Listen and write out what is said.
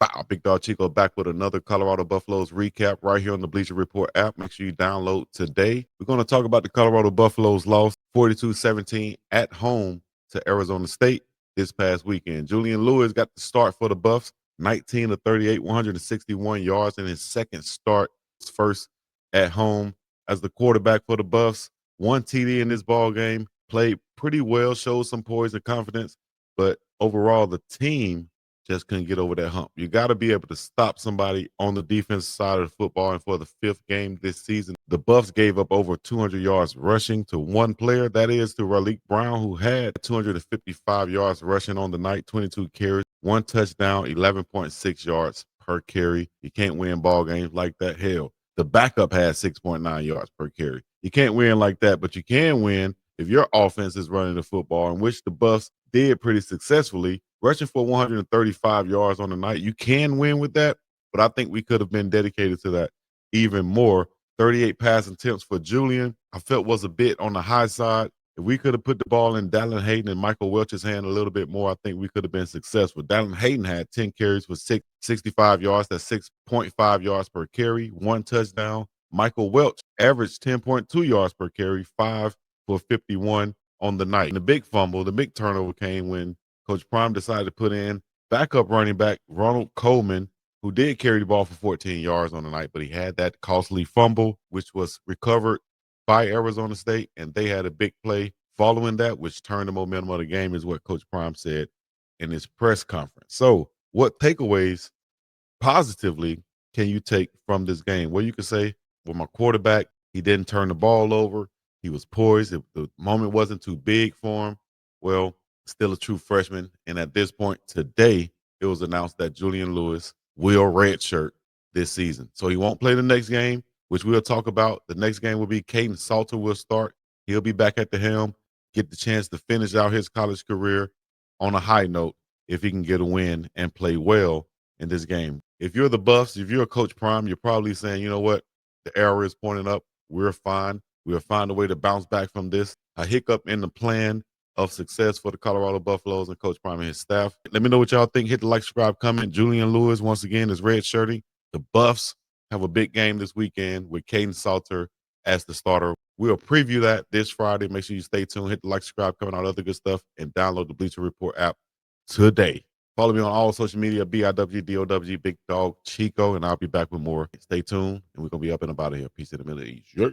Wow, Big Dog Chico back with another Colorado Buffaloes recap right here on the Bleacher Report app. Make sure you download today. We're going to talk about the Colorado Buffaloes loss 42-17 at home to Arizona State this past weekend. Julian Lewis got the start for the Buffs, 19 of 38, 161 yards in his second start, his first at home as the quarterback for the Buffs. One TD in this ball game, played pretty well, showed some poise and confidence, but overall the team just couldn't get over that hump. You got to be able to stop somebody on the defensive side of the football. And for the fifth game this season, the Buffs gave up over 200 yards rushing to one player. That is to Raleek Brown, who had 255 yards rushing on the night, 22 carries, one touchdown, 11.6 yards per carry. You can't win ball games like that. Hell, the backup had 6.9 yards per carry. You can't win like that, but you can win if your offense is running the football, in which the Buffs did pretty successfully, rushing for 135 yards on the night. You can win with that, but I think we could have been dedicated to that even more. 38 pass attempts for Julian, I felt was a bit on the high side. If we could have put the ball in Dallin Hayden and Michael Welch's hand a little bit more, I think we could have been successful. Dallin Hayden had 10 carries for 65 yards. That's 6.5 yards per carry, one touchdown. Michael Welch averaged 10.2 yards per carry, 5 for 51 on the night. And the big fumble, the big turnover came when Coach Prime decided to put in backup running back Ronald Coleman, who did carry the ball for 14 yards on the night, but he had that costly fumble, which was recovered by Arizona State, and they had a big play following that, which turned the momentum of the game, is what Coach Prime said in his press conference. So, what takeaways positively can you take from this game? Well, you could say, well, my quarterback, he didn't turn the ball over. He was poised. The moment wasn't too big for him. Well, still a true freshman. And at this point today, it was announced that Julian Lewis will redshirt this season. So he won't play the next game, which we'll talk about. The next game will be Caden Salter will start. He'll be back at the helm, get the chance to finish out his college career on a high note if he can get a win and play well in this game. If you're the Buffs, if you're a Coach Prime, you're probably saying, you know what, the arrow is pointing up. We're fine. We'll find a way to bounce back from this. A hiccup in the plan of success for the Colorado Buffaloes and Coach Prime and his staff. Let me know what y'all think. Hit the like, subscribe, comment. Julian Lewis, once again, is red shirting. The Buffs have a big game this weekend with Caden Salter as the starter. We'll preview that this Friday. Make sure you stay tuned. Hit the like, subscribe, comment, all other good stuff, and download the Bleacher Report app today. Follow me on all social media, BiggDoggChico, and I'll be back with more. Stay tuned, and we're going to be up and about here. Peace in the Middle East. Yeah.